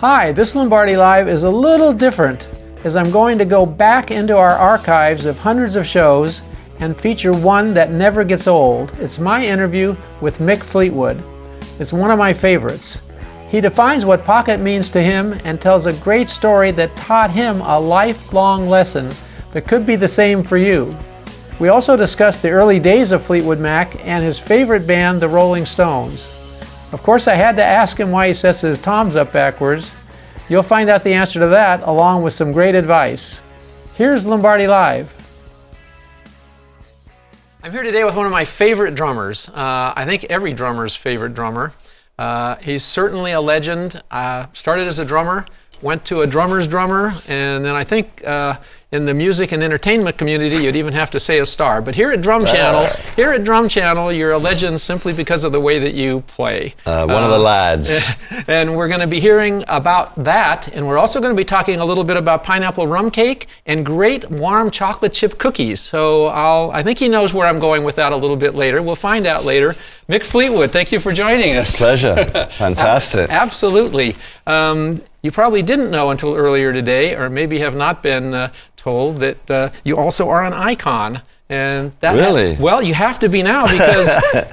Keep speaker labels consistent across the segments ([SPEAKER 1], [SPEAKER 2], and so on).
[SPEAKER 1] Hi, this Lombardi Live is a little different as I'm going to go back into our archives of hundreds of shows and feature one that never gets old. It's my interview with Mick Fleetwood. It's one of my favorites. He defines what pocket means to him and tells a great story that taught him a lifelong lesson that could be the same for you. We also discuss the early days of Fleetwood Mac and his favorite band, the Rolling Stones. Of course, I had to ask him why he sets his toms up backwards. You'll find out the answer to that, along with some great advice. Here's Lombardi Live. I'm here today with one of my favorite drummers. I think every drummer's favorite drummer. He's certainly a legend. Started as a drummer, went to a drummer's drummer, and then I think in the music and entertainment community, you'd even have to say a star. But here at Drum Channel, you're a legend simply because of the way that you play.
[SPEAKER 2] One of the lads.
[SPEAKER 1] And we're going to be hearing about that, and we're also going to be talking a little bit about pineapple rum cake and great warm chocolate chip cookies. So I think he knows where I'm going with that a little bit later. We'll find out later. Mick Fleetwood, thank you for joining us.
[SPEAKER 2] Pleasure. Fantastic.
[SPEAKER 1] Absolutely. You probably didn't know until earlier today, or maybe have not been told, that you also are an icon. And that
[SPEAKER 2] really?
[SPEAKER 1] Well, you have to be now because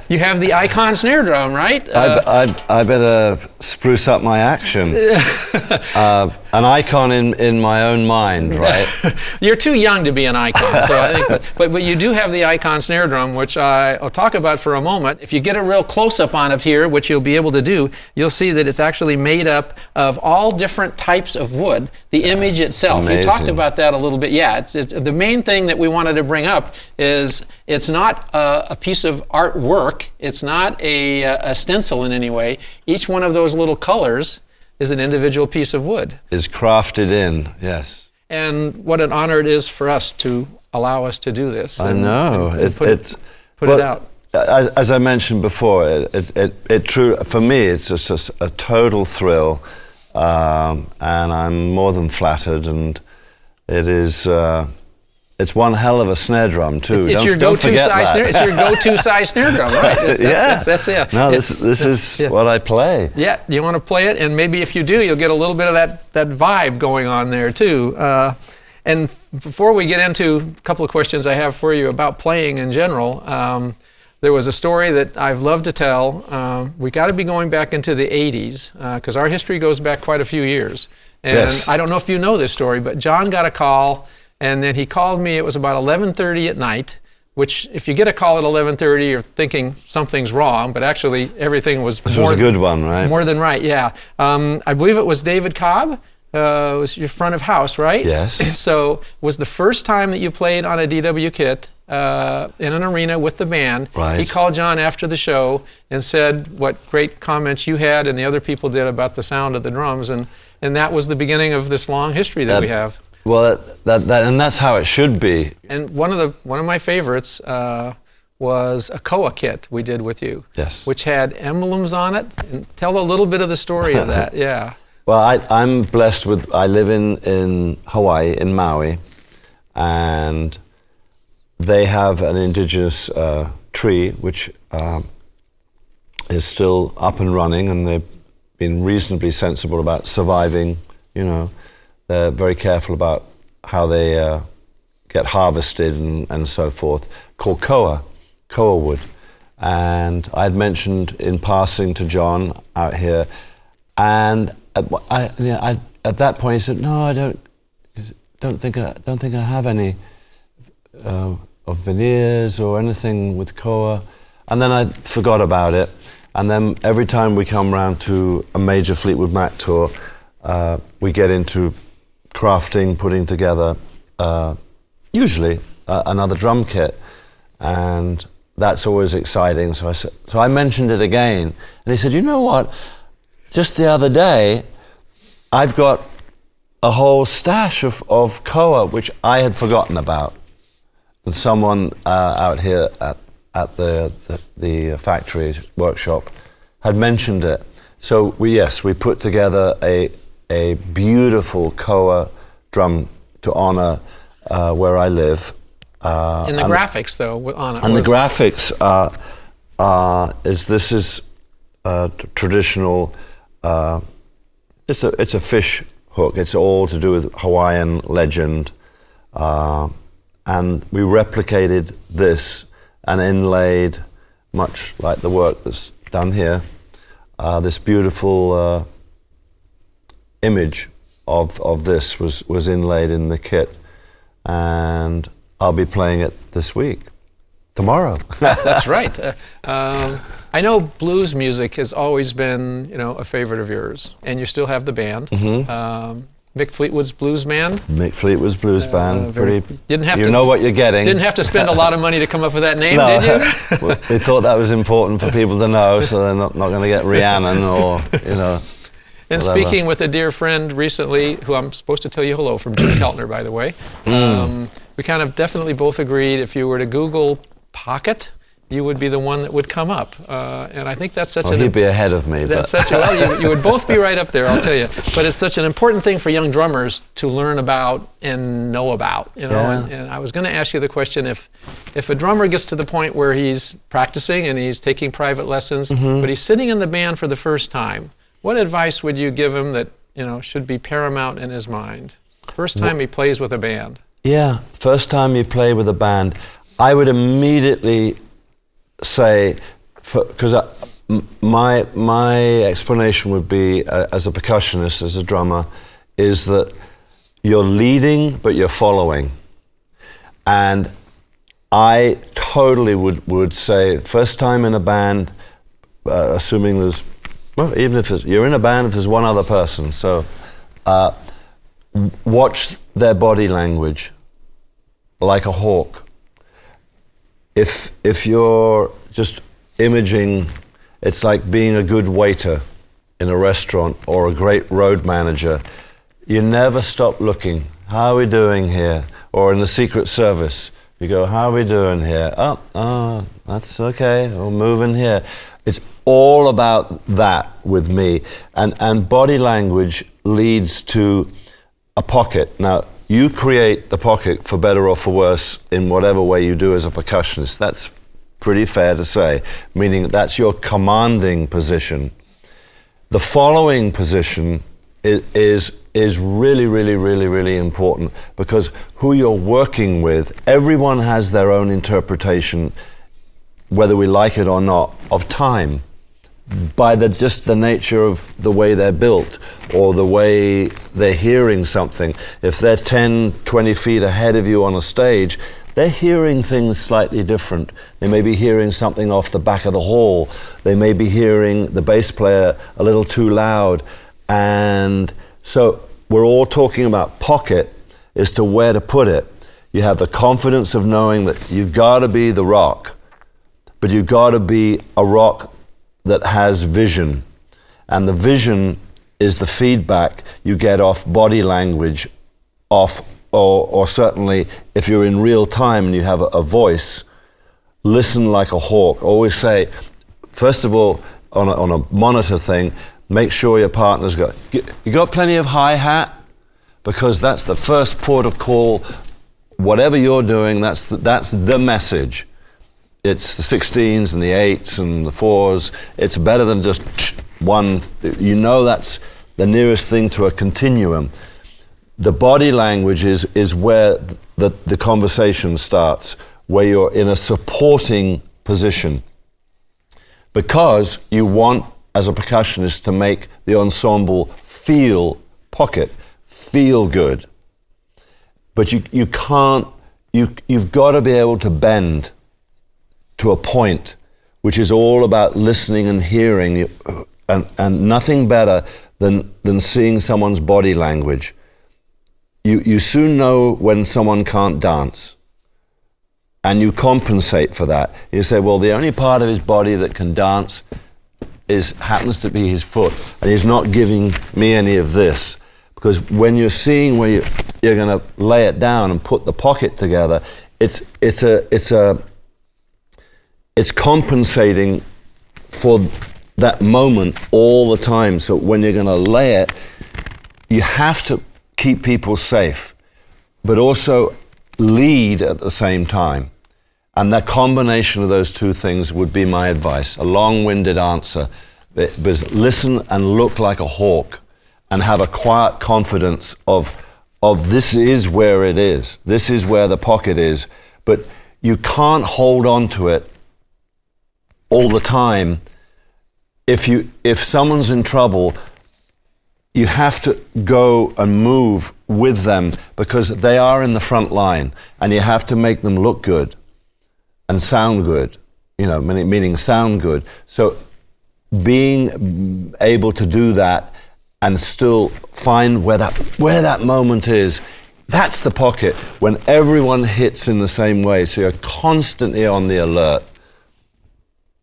[SPEAKER 1] you have the icon snare drum, right?
[SPEAKER 2] I better spruce up my action. An icon in my own mind, right?
[SPEAKER 1] You're too young to be an icon, so I think. But you do have the icon snare drum, which I'll talk about for a moment. If you get a real close-up on it here, which you'll be able to do, you'll see that it's actually made up of all different types of wood. The image itself.
[SPEAKER 2] Amazing.
[SPEAKER 1] You talked about that a little bit. Yeah, it's the main thing that we wanted to bring up is it's not a piece of artwork. It's not a stencil in any way. Each one of those little colors is an individual piece of wood.
[SPEAKER 2] Is crafted in, yes.
[SPEAKER 1] And what an honor it is for us to allow us to do this.
[SPEAKER 2] I know.
[SPEAKER 1] And put it out.
[SPEAKER 2] As I mentioned before, for me, it's just a total thrill, and I'm more than flattered, and it is. It's one hell of a snare drum too.
[SPEAKER 1] It's your go-to size snare. It's your go-to size snare drum, right? That's it.
[SPEAKER 2] No, this is what I play.
[SPEAKER 1] Yeah, you want to play it, and maybe if you do, you'll get a little bit of that vibe going on there too. And before we get into a couple of questions I have for you about playing in general, there was a story that I've loved to tell. We got to be going back into the 80s because our history goes back quite a few years. And
[SPEAKER 2] yes.
[SPEAKER 1] I don't know if you know this story, but John got a call. And then he called me, it was about 11:30 at night, which if you get a call at 11:30, you're thinking something's wrong, but actually everything was
[SPEAKER 2] This was a good one, right?
[SPEAKER 1] More than right, yeah. I believe it was David Cobb, was your front of house, right?
[SPEAKER 2] Yes.
[SPEAKER 1] So was the first time that you played on a DW kit in an arena with the band.
[SPEAKER 2] Right.
[SPEAKER 1] He called John after the show and said what great comments you had and the other people did about the sound of the drums, and that was the beginning of this long history that we have.
[SPEAKER 2] Well, and that's how it should be.
[SPEAKER 1] And one of my favorites was a Koa kit we did with you.
[SPEAKER 2] Yes.
[SPEAKER 1] Which had emblems on it. And tell a little bit of the story of that. Yeah.
[SPEAKER 2] Well, I'm blessed with. I live in Hawaii, in Maui, and they have an indigenous tree which is still up and running, and they've been reasonably sensible about surviving. You know. They're very careful about how they get harvested and so forth, called koa wood. And I'd mentioned in passing to John out here, and at that point he said, "No, I don't think I have any of veneers or anything with koa." And then I forgot about it. And then every time we come round to a major Fleetwood Mac tour, we get into crafting, putting together usually another drum kit, and that's always exciting. So I mentioned it again, and he said, "You know what? Just the other day, I've got a whole stash of koa which I had forgotten about." And someone out here at the factory workshop had mentioned it. So we put together a beautiful koa drum to honor where I live.
[SPEAKER 1] And the graphics, though, on it.
[SPEAKER 2] And the graphics this is traditional it's a fish hook. It's all to do with Hawaiian legend, and we replicated this and inlaid, much like the work that's done here, this beautiful image of this was inlaid in the kit, and I'll be playing it this week, tomorrow.
[SPEAKER 1] That's right. I know blues music has always been, a favorite of yours, and you still have the band. Mick Fleetwood's Blues Band.
[SPEAKER 2] Mick Fleetwood's Blues Band.
[SPEAKER 1] Know
[SPEAKER 2] what you're getting.
[SPEAKER 1] Didn't have to spend a lot of money to come up with that name,
[SPEAKER 2] no.
[SPEAKER 1] did you?
[SPEAKER 2] We thought that was important for people to know, so they're not going to get Rhiannon or,
[SPEAKER 1] And
[SPEAKER 2] whatever.
[SPEAKER 1] Speaking with a dear friend recently, who I'm supposed to tell you hello from, Jim Keltner, by the way, we kind of definitely both agreed if you were to Google Pocket, you would be the one that would come up. And I think that's
[SPEAKER 2] he'd be ahead of me.
[SPEAKER 1] You would both be right up there, I'll tell you. But it's such an important thing for young drummers to learn about and know about,
[SPEAKER 2] Yeah.
[SPEAKER 1] And I was going to ask you the question, if a drummer gets to the point where he's practicing and he's taking private lessons, but he's sitting in the band for the first time, what advice would you give him that, should be paramount in his mind? First time he plays with a band.
[SPEAKER 2] Yeah, first time you play with a band, I would immediately say, because my explanation would be, as a percussionist, as a drummer, is that you're leading but you're following. And I totally would say, first time in a band, assuming there's, well, even if you're in a band, if there's one other person, so watch their body language like a hawk. If you're just imaging, it's like being a good waiter in a restaurant or a great road manager. You never stop looking. How are we doing here? Or in the Secret Service, you go, how are we doing here? Oh, that's okay, we're moving here. It's all about that with me. And body language leads to a pocket. Now, you create the pocket for better or for worse in whatever way you do as a percussionist. That's pretty fair to say, meaning that's your commanding position. The following position is really, really, really, really important, because who you're working with, everyone has their own interpretation, whether we like it or not, of time, by just the nature of the way they're built or the way they're hearing something. If they're 10, 20 feet ahead of you on a stage, they're hearing things slightly different. They may be hearing something off the back of the hall. They may be hearing the bass player a little too loud. And so we're all talking about pocket as to where to put it. You have the confidence of knowing that you've got to be the rock, but you've got to be a rock that has vision. And the vision is the feedback you get off body language, or certainly if you're in real time and you have a voice, listen like a hawk. Always say, first of all, on a monitor thing, make sure your partner's you got plenty of hi-hat, because that's the first port of call. Whatever you're doing, that's the message. It's the 16s and the 8s and the 4s. It's better than just one. That's the nearest thing to a continuum. The body language is where the conversation starts, where you're in a supporting position, because you want, as a percussionist, to make the ensemble feel good. But you can't, you've got to be able to bend to a point, which is all about listening and hearing, and nothing better than seeing someone's body language. You soon know when someone can't dance, and you compensate for that. You say, well, the only part of his body that can dance happens to be his foot, and he's not giving me any of this. Because when you're seeing where you're going to lay it down and put the pocket together, it's compensating for that moment all the time. So when you're going to lay it, you have to keep people safe, but also lead at the same time. And that combination of those two things would be my advice. A long-winded answer, but listen and look like a hawk, and have a quiet confidence of this is where it is. This is where the pocket is. But you can't hold on to it all the time. If someone's in trouble, you have to go and move with them because they are in the front line, and you have to make them look good and sound good, meaning sound good. So being able to do that and still find where that moment is, that's the pocket when everyone hits in the same way. So you're constantly on the alert.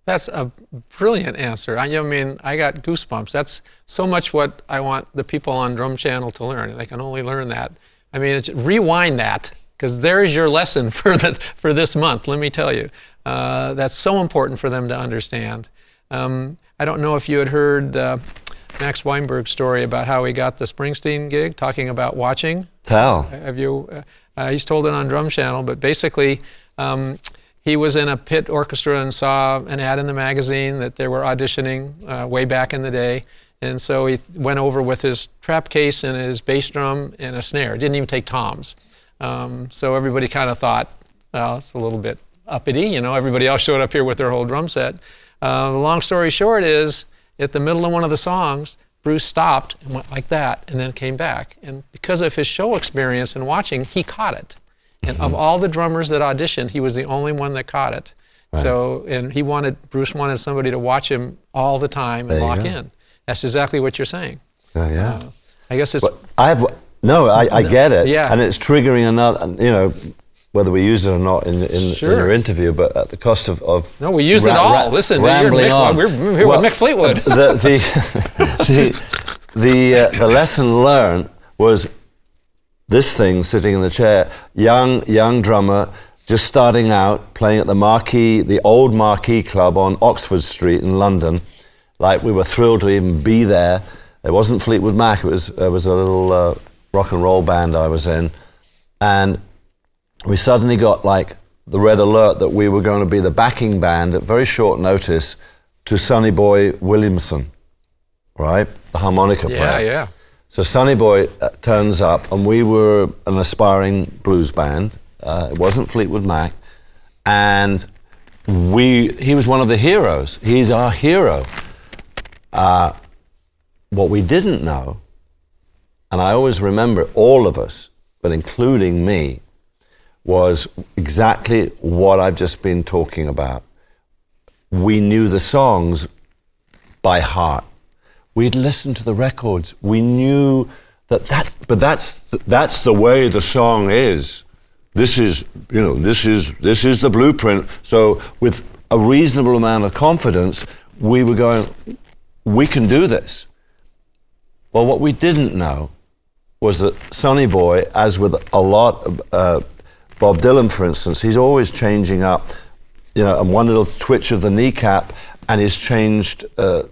[SPEAKER 1] That's a brilliant answer. I got goosebumps. That's so much what I want the people on Drum Channel to learn. They can only learn that. Rewind that, because there's your lesson for this month, let me tell you. That's so important for them to understand. I don't know if you had heard Max Weinberg's story about how he got the Springsteen gig, talking about watching.
[SPEAKER 2] Tell.
[SPEAKER 1] Have you? He's told it on Drum Channel, but basically, he was in a pit orchestra and saw an ad in the magazine that they were auditioning way back in the day. And so he went over with his trap case and his bass drum and a snare. Didn't even take toms. So everybody kind of thought, well, it's a little bit uppity. Everybody else showed up here with their whole drum set. The long story short is, at the middle of one of the songs, Bruce stopped and went like that and then came back. And because of his show experience and watching, he caught it. And of all the drummers that auditioned, he was the only one that caught it. Right. So, and Bruce wanted somebody to watch him all the time and lock in. That's exactly what you're saying.
[SPEAKER 2] Yeah.
[SPEAKER 1] I guess it's...
[SPEAKER 2] I get it.
[SPEAKER 1] Yeah.
[SPEAKER 2] And it's triggering another, whether we use it or not in your interview, but at the cost of
[SPEAKER 1] no, we use it all. Listen, we're here with Mick Fleetwood.
[SPEAKER 2] The lesson learned was this thing sitting in the chair, young drummer, just starting out, playing at the old Marquee Club on Oxford Street in London. Like, we were thrilled to even be there. It wasn't Fleetwood Mac, it was a little rock and roll band I was in. And we suddenly got the red alert that we were going to be the backing band at very short notice to Sonny Boy Williamson, right? The harmonica player.
[SPEAKER 1] Yeah.
[SPEAKER 2] So Sonny Boy turns up, and we were an aspiring blues band. It wasn't Fleetwood Mac. And he was one of the heroes. He's our hero. What we didn't know, and I always remember all of us, but including me, was exactly what I've just been talking about. We knew the songs by heart. We'd listened to the records. We knew but that's the way the song is. This is the blueprint. So with a reasonable amount of confidence, we were going, we can do this. Well, what we didn't know was that Sonny Boy, as with a lot of Bob Dylan, for instance, he's always changing up, and one little twitch of the kneecap, and he's changed, the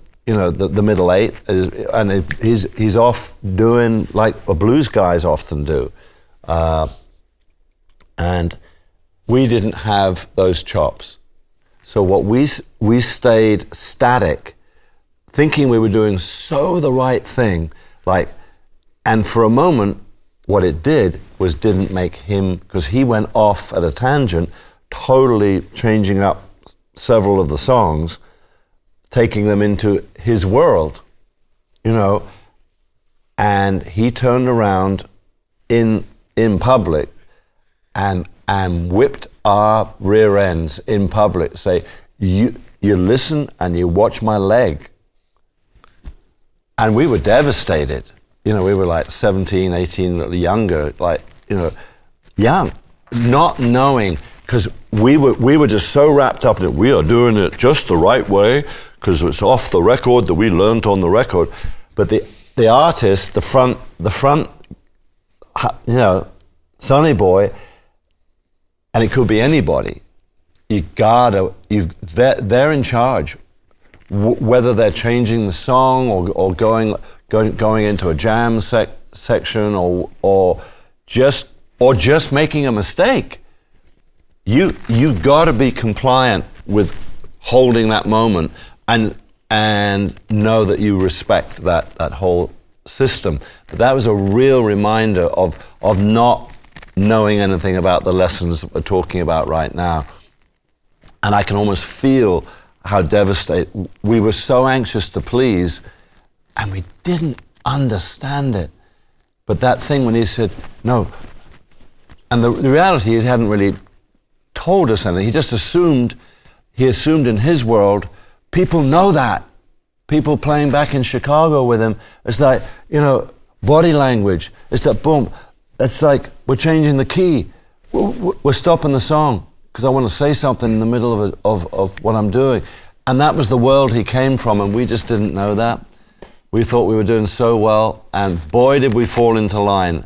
[SPEAKER 2] middle eight, and he's off doing like a blues guys often do, and we didn't have those chops. So what we stayed static, thinking we were doing the right thing, and for a moment, what it did was didn't make him, because he went off at a tangent, totally changing up several of the songs, taking them into his world, and he turned around in public and whipped our rear ends in public, say, you listen and you watch my leg. And we were devastated. We were like 17, 18, younger, young, not knowing, because we were just so wrapped up in it. We are doing it just the right way, because it's off the record that we learned on the record. But the artist, the front, Sonny Boy, and it could be anybody. They're in charge. Whether they're changing the song or going into a jam section or just making a mistake, you got to be compliant with holding that moment and know that you respect that whole system. But that was a real reminder of not knowing anything about the lessons that we're talking about right now. And I can almost feel how devastated. We were so anxious to please, and we didn't understand it. But that thing when he said, no, and the reality is he hadn't really told us anything. He just assumed in his world, people know that. People playing back in Chicago with him, it's like, body language. It's that boom. It's like we're changing the key. We're stopping the song because I want to say something in the middle of what I'm doing. And that was the world he came from, and we just didn't know that. We thought we were doing so well, and boy, did we fall into line.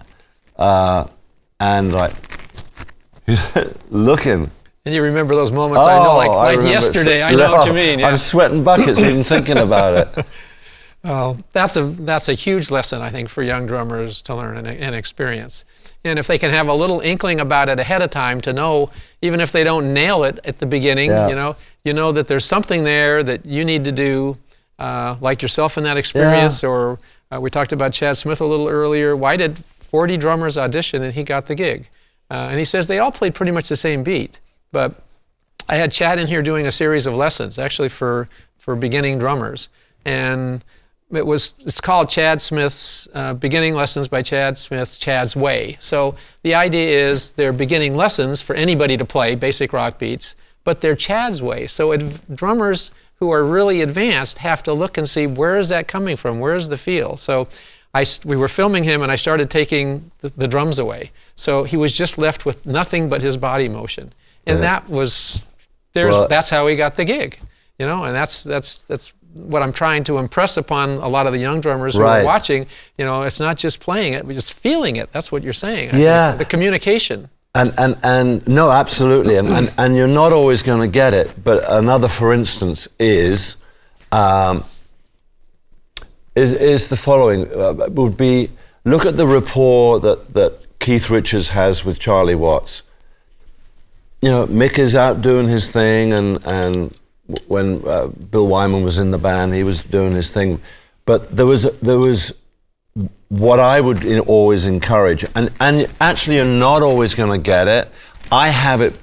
[SPEAKER 2] And like, looking.
[SPEAKER 1] And you remember those moments, I know, like yesterday, I know what you mean. Yeah.
[SPEAKER 2] I'm sweating buckets even thinking about it.
[SPEAKER 1] Oh, that's a huge lesson, I think, for young drummers to learn and experience. And if they can have a little inkling about it ahead of time to know, even if they don't nail it at the beginning, you know that there's something there that you need to do, like yourself in that experience, or we talked about Chad Smith a little earlier. Why did 40 drummers audition and he got the gig? And he says they all played pretty much the same beat. But I had Chad in here doing a series of lessons, actually for beginning drummers. And it's called Chad Smith's Beginning Lessons by Chad Smith, Chad's Way. So the idea is they're beginning lessons for anybody to play basic rock beats, but they're Chad's way. So drummers who are really advanced have to look and see, where is that coming from? Where is the feel? So we were filming him, and I started taking the drums away. So he was just left with nothing but his body motion. And that's how he got the gig, and that's what I'm trying to impress upon a lot of the young drummers who are watching. It's not just playing it, but just feeling it. That's what you're saying. I think. The communication.
[SPEAKER 2] And no, absolutely. And you're not always going to get it. But another, for instance, is the following. Would be, look at the rapport that Keith Richards has with Charlie Watts. Mick is out doing his thing, and when Bill Wyman was in the band, he was doing his thing. But there was what I would always encourage, and actually you're not always going to get it. I have it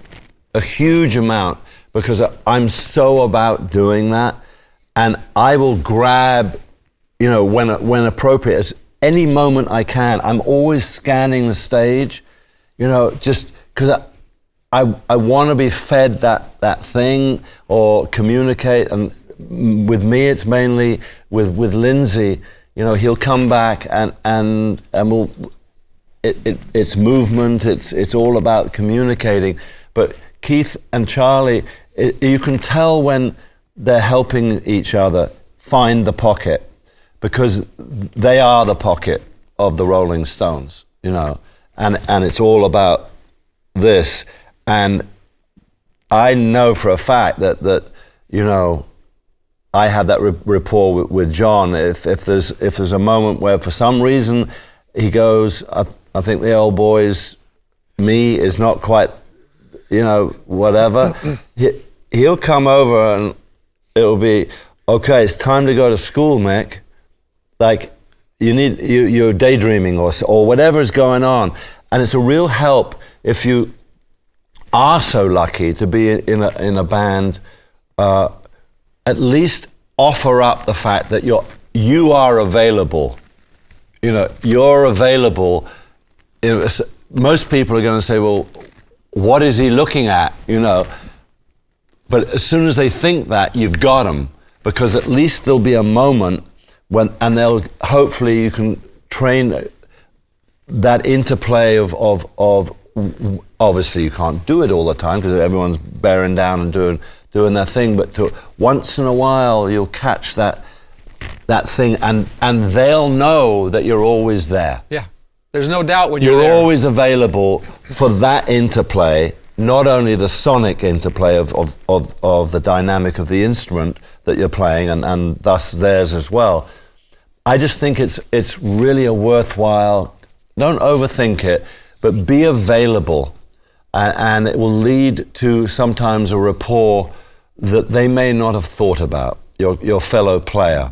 [SPEAKER 2] a huge amount because I'm so about doing that, and I will grab, when appropriate, as any moment I can. I'm always scanning the stage, just because I want to be fed that thing or communicate. And with me, it's mainly with Lindsay. He'll come back and we'll, it's movement. It's all about communicating. But Keith and Charlie, you can tell when they're helping each other find the pocket, because they are the pocket of the Rolling Stones. And it's all about this. And I know for a fact that I had that rapport with John. If there's a moment where for some reason he goes, I think the old boy's me is not quite, whatever, he'll come over and it'll be, okay, it's time to go to school, Mick. Like, you're daydreaming or whatever's going on. And it's a real help if you are so lucky to be in a band, at least offer up the fact that you are available. You're available. Most people are going to say, well, what is he looking at? But as soon as they think that, you've got them, because at least there'll be a moment when, and hopefully you can train that interplay of obviously you can't do it all the time because everyone's bearing down and doing their thing, but once in a while you'll catch that thing, and they'll know that you're always there.
[SPEAKER 1] Yeah, there's no doubt when you're
[SPEAKER 2] there. Always available for that interplay, not only the sonic interplay of the dynamic of the instrument that you're playing, and thus theirs as well. I just think it's really a worthwhile, don't overthink it, but be available, and it will lead to sometimes a rapport that they may not have thought about, your fellow player.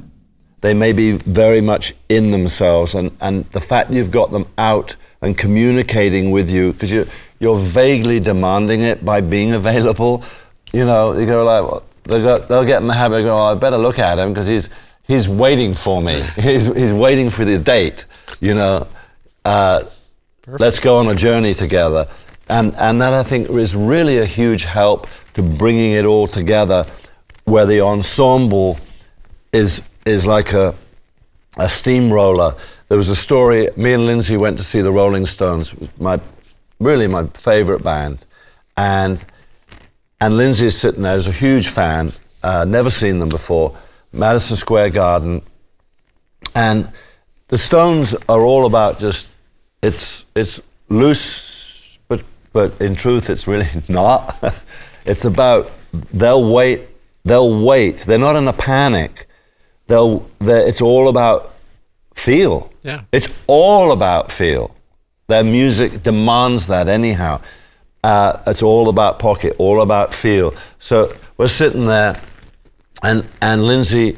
[SPEAKER 2] they may be very much in themselves, and the fact you've got them out and communicating with you, because you're vaguely demanding it by being available. You know, you go like, well, they'll get in the habit of going, oh, I better look at him because he's waiting for me. he's waiting for the date. You know, let's go on a journey together, and that I think is really a huge help to bringing it all together, where the ensemble is like a steamroller. There was a story, me and Lindsay went to see the Rolling Stones, my favorite band, and Lindsay is sitting there, is a huge fan, never seen them before, Madison Square Garden, and the Stones are all about just, it's loose, but in truth it's really not. It's about, they'll wait, they're not in a panic. It's all about feel.
[SPEAKER 1] Yeah.
[SPEAKER 2] It's all about feel. Their music demands that anyhow. It's all about pocket, all about feel. So we're sitting there, and Lindsay,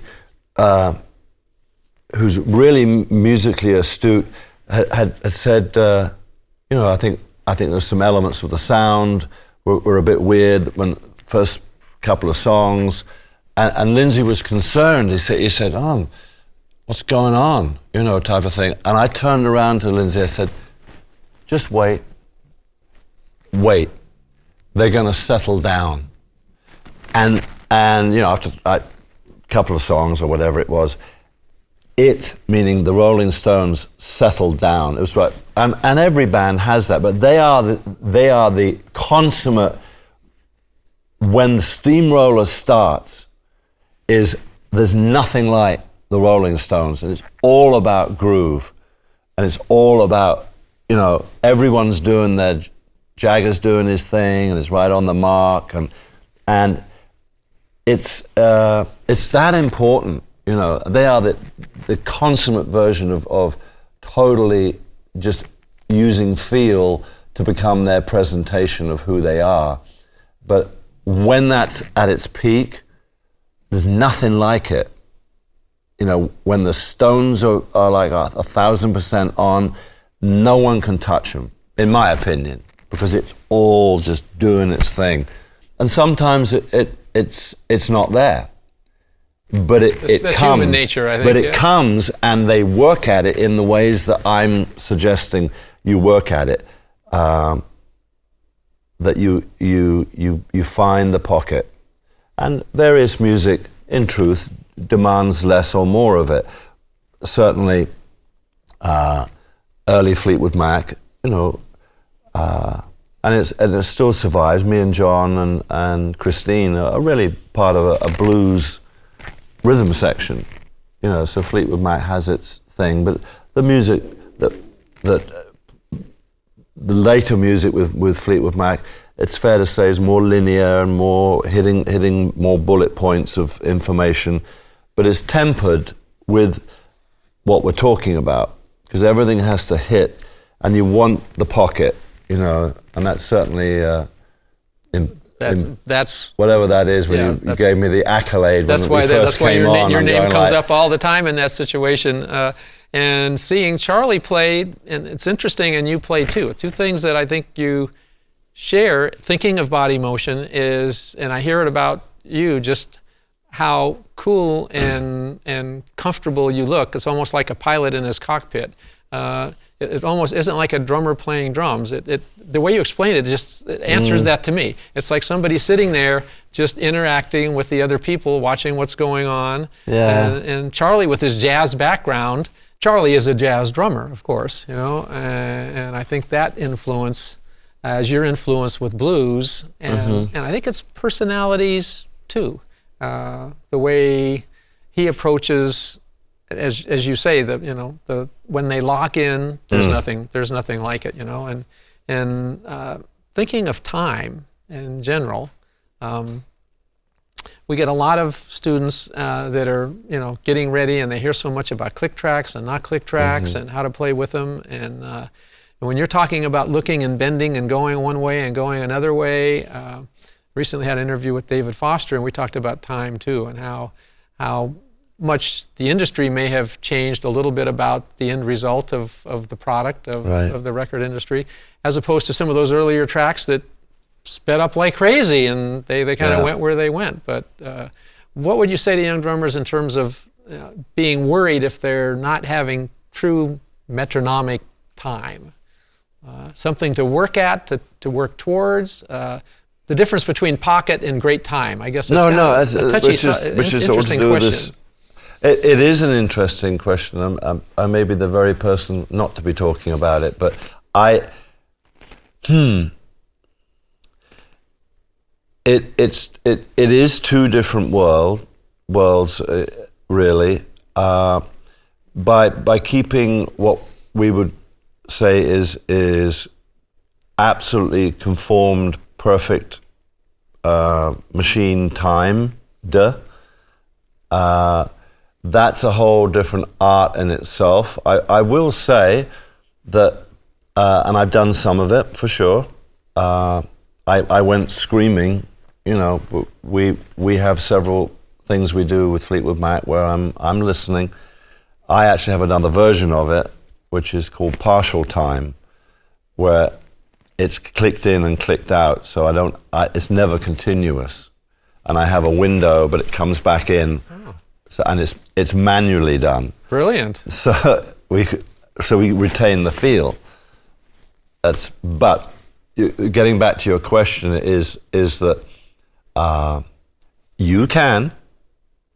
[SPEAKER 2] who's really musically astute, had said, you know, I think there's some elements of the sound were a bit weird when the first couple of songs. And Lindsay was concerned. He said, oh, what's going on? You know, type of thing. And I turned around to Lindsay, I said, just wait. They're going to settle down. And you know, after a couple of songs or whatever it was, meaning the Rolling Stones, settled down. It was right. And every band has that, but they are the consummate, when the steamroller starts, there's nothing like the Rolling Stones, and it's all about groove, and it's all about, you know, everyone's doing their, Jagger's doing his thing, and it's right on the mark, and it's that important, you know. They are the consummate version of totally just using feel to become their presentation of who they are. But when that's at its peak, there's nothing like it. You know, when the Stones are like 1,000% on, no one can touch them, in my opinion, because it's all just doing its thing. And sometimes it's not there, but it
[SPEAKER 1] that's
[SPEAKER 2] comes.
[SPEAKER 1] Human nature, I think.
[SPEAKER 2] But it comes, and they work at it in the ways that I'm suggesting you work at it. That you find the pocket. And various music, in truth, demands less or more of it. Certainly, early Fleetwood Mac, you know, and it still survives. Me and John and Christine are really part of a blues rhythm section, you know. So Fleetwood Mac has its thing, but the music that the later music with Fleetwood Mac, it's fair to say, is more linear and more hitting more bullet points of information, but it's tempered with what we're talking about, because everything has to hit, and you want the pocket, you know, and that's certainly
[SPEAKER 1] that's
[SPEAKER 2] whatever that is. When you gave me the accolade.
[SPEAKER 1] That's
[SPEAKER 2] when
[SPEAKER 1] why your name comes
[SPEAKER 2] like,
[SPEAKER 1] up all the time in that situation. And seeing Charlie play, and it's interesting, and you play too. Two things that I think you share, thinking of body motion, is, and I hear it about you, just how cool and comfortable you look. It's almost like a pilot in his cockpit. It almost isn't like a drummer playing drums. The way you explain it just answers that to me. It's like somebody sitting there just interacting with the other people, watching what's going on.
[SPEAKER 2] Yeah.
[SPEAKER 1] And Charlie, with his jazz background, Charlie is a jazz drummer, of course, you know, and I think that influence, as your influence with blues, and I think it's personalities too. The way he approaches, as you say, when they lock in, there's nothing like it, you know. And thinking of time in general, we get a lot of students that are, you know, getting ready, and they hear so much about click tracks and not click tracks and how to play with them. And when you're talking about looking and bending and going one way and going another way, recently had an interview with David Foster, and we talked about time too, and how much the industry may have changed a little bit about the end result of the product of the record industry, as opposed to some of those earlier tracks that sped up like crazy and they kind of went where they went. But what would you say to young drummers in terms of being worried if they're not having true metronomic time? Something to work at, to work towards. The difference between pocket and great time, I guess. It's a touchy,
[SPEAKER 2] which is
[SPEAKER 1] interesting
[SPEAKER 2] all to do
[SPEAKER 1] question.
[SPEAKER 2] with this. It is an interesting question. I may be the very person not to be talking about it, but it is two different worlds, really. By keeping what we would say is absolutely conformed, perfect machine time, that's a whole different art in itself. I will say that, and I've done some of it for sure. I went screaming. We have several things we do with Fleetwood Mac where I'm listening. I actually have another version of it, which is called partial time, where it's clicked in and clicked out, so it's never continuous. And I have a window, but it comes back in. So, and it's manually done.
[SPEAKER 1] Brilliant.
[SPEAKER 2] So we retain the feel. But getting back to your question is that you can,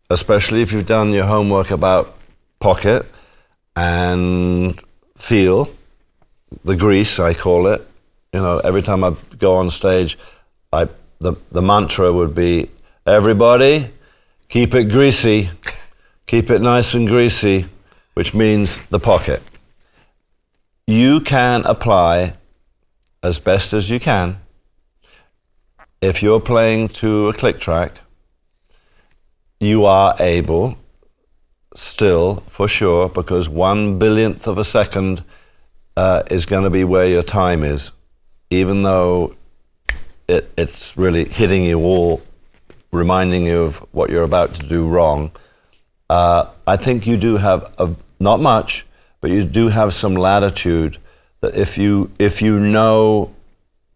[SPEAKER 2] especially if you've done your homework about pocket and feel, the grease I call it. Every time I go on stage, the mantra would be, everybody, keep it greasy, keep it nice and greasy, which means the pocket. You can apply as best as you can. If you're playing to a click track, you are able, still, for sure, because 1/1000th of a second is going to be where your time is, even though it's really hitting you all, reminding you of what you're about to do wrong. I think you do have, not much, but you do have some latitude that if you know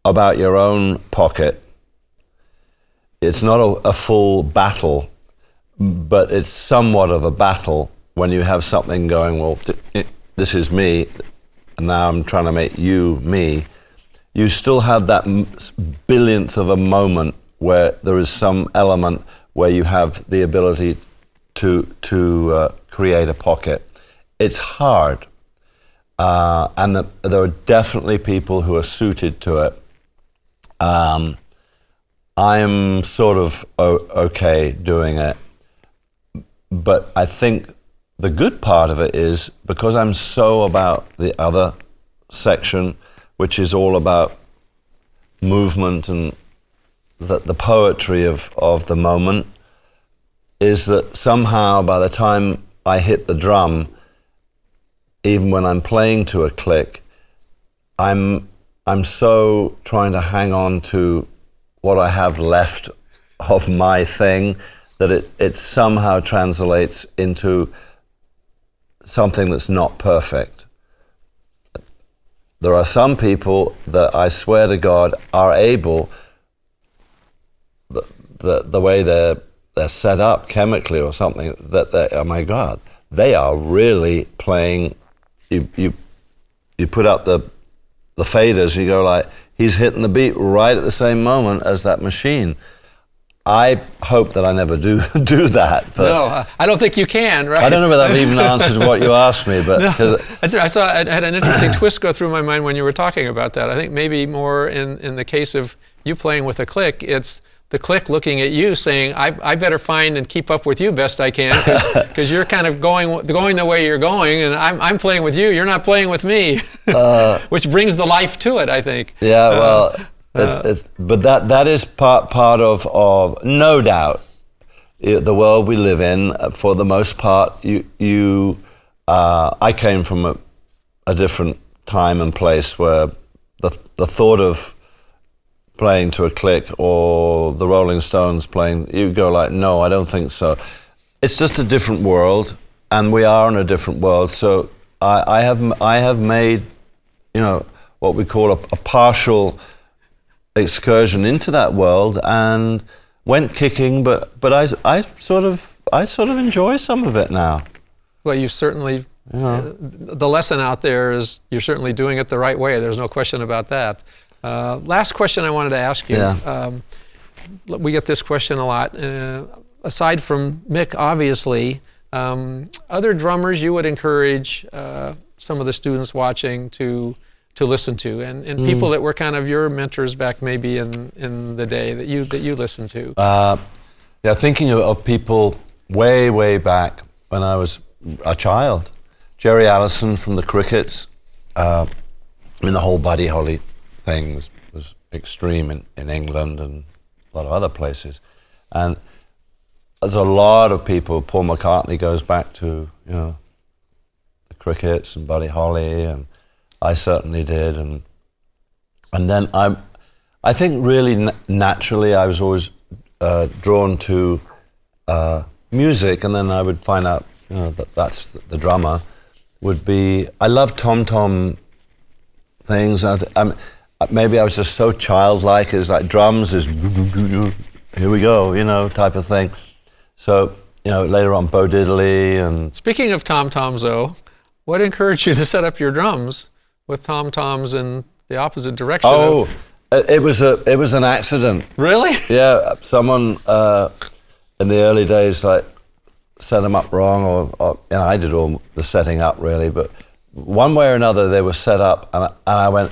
[SPEAKER 2] about your own pocket, it's not a full battle, but it's somewhat of a battle when you have something going, well, this is me, and now I'm trying to make you me. You still have that 1/1000th of a moment where there is some element where you have the ability to create a pocket. It's hard, and there are definitely people who are suited to it. I am sort of okay doing it, but I think the good part of it is because I'm so about the other section, which is all about movement and the poetry of the moment, is that somehow by the time I hit the drum, even when I'm playing to a click, I'm so trying to hang on to what I have left of my thing that it somehow translates into something that's not perfect. There are some people that I swear to God are able, the way they're set up chemically or something, that oh my God, they are really playing. You put up the faders, you go like, he's hitting the beat right at the same moment as that machine. I hope that I never do that. But
[SPEAKER 1] no, I don't think you can, right?
[SPEAKER 2] I don't know whether I've even answered what you asked me, but
[SPEAKER 1] no, I had an interesting twist go through my mind when you were talking about that. I think maybe more in the case of you playing with a click, it's the click looking at you saying, I better find and keep up with you best I can, because you're kind of going the way you're going, and I'm playing with you, you're not playing with me, which brings the life to it, I think.
[SPEAKER 2] Yeah, well, but that is part of no doubt the world we live in. For the most part, I came from a different time and place where the thought of playing to a click or the Rolling Stones playing, you go like, no, I don't think so. it's just a different world, and we are in a different world. So I have made, you know, what we call a partial excursion into that world, and went kicking, but I sort of enjoy some of it now.
[SPEAKER 1] Well, you certainly, the lesson out there is you're certainly doing it the right way. There's no question about that. Last question I wanted to ask you.
[SPEAKER 2] Yeah.
[SPEAKER 1] We get this question a lot. Aside from Mick, obviously, other drummers you would encourage some of the students watching to listen to, and people that were kind of your mentors back maybe in the day that you listened to.
[SPEAKER 2] Yeah, thinking of people way back when I was a child. Jerry Allison from the Crickets. I mean, the whole Buddy Holly thing was extreme in England and a lot of other places. And there's a lot of people. Paul McCartney goes back to, you know, the Crickets and Buddy Holly, and I certainly did. And then I think really naturally I was always drawn to music, and then I would find out, you know, that's the drummer would be. I love tom-tom things. Maybe I was just so childlike. It's like drums is here we go, you know, type of thing. So, you know, later on Bo Diddley and...
[SPEAKER 1] Speaking of tom-toms, though, what encouraged you to set up your drums with tom-toms in the opposite direction?
[SPEAKER 2] Oh, it was an accident.
[SPEAKER 1] Really?
[SPEAKER 2] Yeah, someone in the early days like set them up wrong, or and I did all the setting up really, but one way or another they were set up, and I went,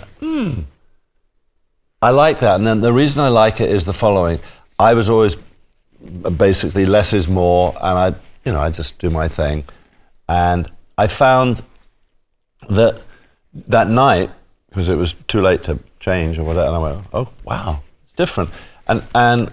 [SPEAKER 2] I like that. And then the reason I like it is the following: I was always basically less is more, and I just do my thing, and I found that night, because it was too late to change or whatever, and I went, oh wow, it's different, and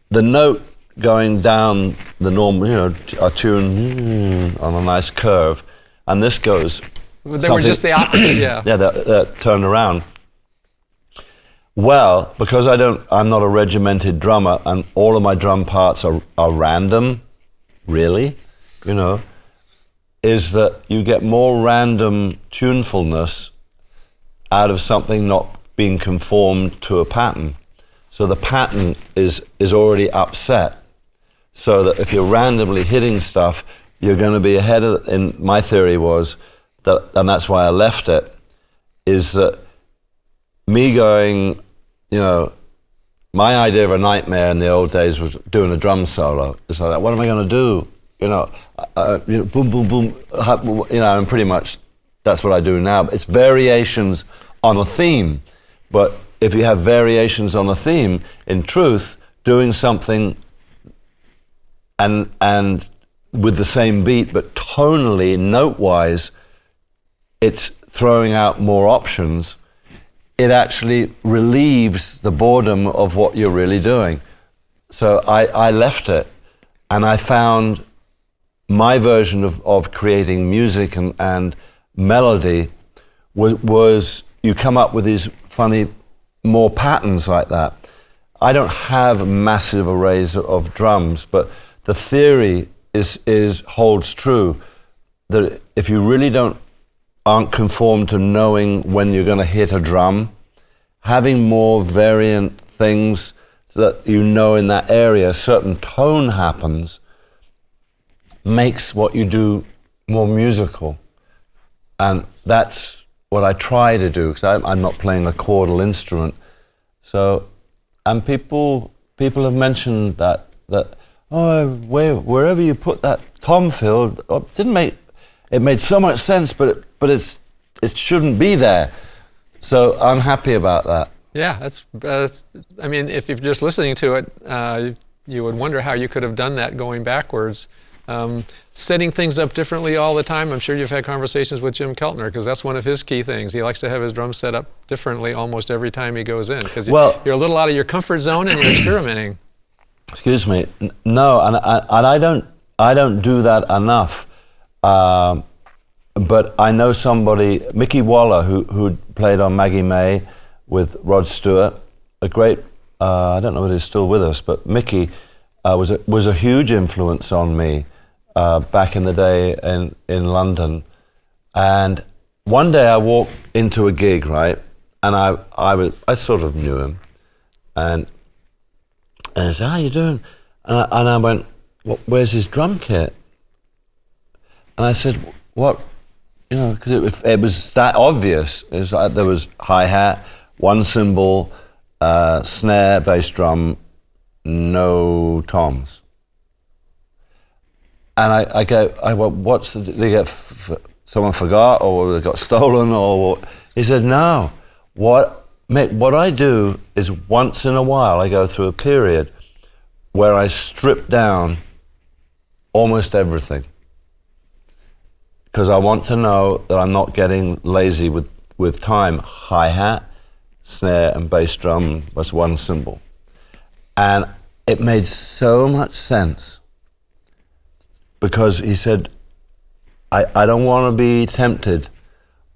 [SPEAKER 2] the note going down the normal, you know, a tune on a nice curve, and this goes.
[SPEAKER 1] They were just the opposite, yeah.
[SPEAKER 2] Yeah, that turned around. Well, because I'm not a regimented drummer, and all of my drum parts are random, really, you know, is that you get more random tunefulness out of something not being conformed to a pattern. So the pattern is already upset, so that if you're randomly hitting stuff, you're going to be ahead of, and my theory was that, and that's why I left it, is that me going, you know, my idea of a nightmare in the old days was doing a drum solo. It's like, what am I going to do? You know, boom, boom, boom, you know, and pretty much that's what I do now. It's variations on a theme, but if you have variations on a theme, in truth, doing something and with the same beat, but tonally, note-wise, it's throwing out more options. It actually relieves the boredom of what you're really doing. So I left it, and I found my version of creating music and melody was you come up with these funny, more patterns like that. I don't have massive arrays of drums, but the theory holds true, that if you really aren't conformed to knowing when you're going to hit a drum, having more variant things so that you know in that area a certain tone happens, makes what you do more musical. And that's what I try to do, because I'm not playing a chordal instrument. So, and people have mentioned that wherever you put that tom fill, it made so much sense, but it shouldn't be there. So I'm happy about that.
[SPEAKER 1] Yeah, that's I mean, if you're just listening to it, you would wonder how you could have done that going backwards. Setting things up differently all the time. I'm sure you've had conversations with Jim Keltner, because that's one of his key things. He likes to have his drums set up differently almost every time he goes in, because you're a little out of your comfort zone and you're experimenting.
[SPEAKER 2] Excuse me. No, and I don't do that enough. But I know somebody, Mickey Waller, who played on Maggie May with Rod Stewart, a great, I don't know if he's still with us, but Mickey was a huge influence on me back in the day in London. And one day I walked into a gig, right? And I sort of knew him. And he said, "How you doing?" And I went, "Where's his drum kit?" And I said, "What?" You know, because it was that obvious. It was like there was hi-hat, one cymbal, snare, bass drum, no toms. And I went, "What's the, did they get someone forgot, or they got stolen, or what?" He said, "No. Mick, what I do is once in a while I go through a period where I strip down almost everything. Because I want to know that I'm not getting lazy with time. Hi-hat, snare, and bass drum was one cymbal." And it made so much sense. Because he said, I don't want to be tempted.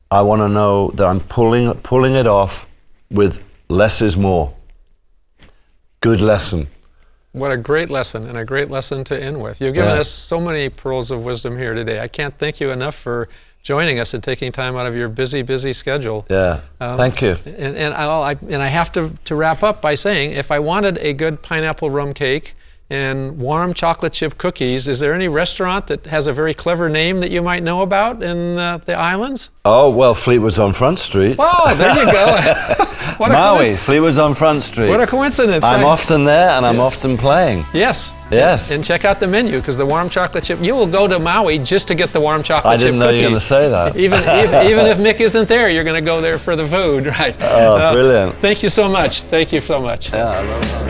[SPEAKER 2] I want to know that I'm pulling it off with less is more. Good lesson.
[SPEAKER 1] What a great lesson, and a great lesson to end with. You've given us so many pearls of wisdom here today. I can't thank you enough for joining us and taking time out of your busy, busy schedule.
[SPEAKER 2] Yeah, thank you.
[SPEAKER 1] And I have to wrap up by saying, if I wanted a good pineapple rum cake and warm chocolate chip cookies, is there any restaurant that has a very clever name that you might know about in the islands?
[SPEAKER 2] Oh, well, Fleetwood's on Front Street.
[SPEAKER 1] Oh, there you go.
[SPEAKER 2] Maui, Fleetwood's on Front Street.
[SPEAKER 1] What a coincidence.
[SPEAKER 2] I'm often there, and I'm often playing.
[SPEAKER 1] Yes.
[SPEAKER 2] Yes.
[SPEAKER 1] And check out the menu, because the warm chocolate chip, you will go to Maui just to get the warm chocolate chip cookie.
[SPEAKER 2] I didn't know you were going to say that.
[SPEAKER 1] Even if Mick isn't there, you're going to go there for the food, right?
[SPEAKER 2] Oh, brilliant.
[SPEAKER 1] Thank you so much. Thank you so much.
[SPEAKER 2] Yeah, I love that.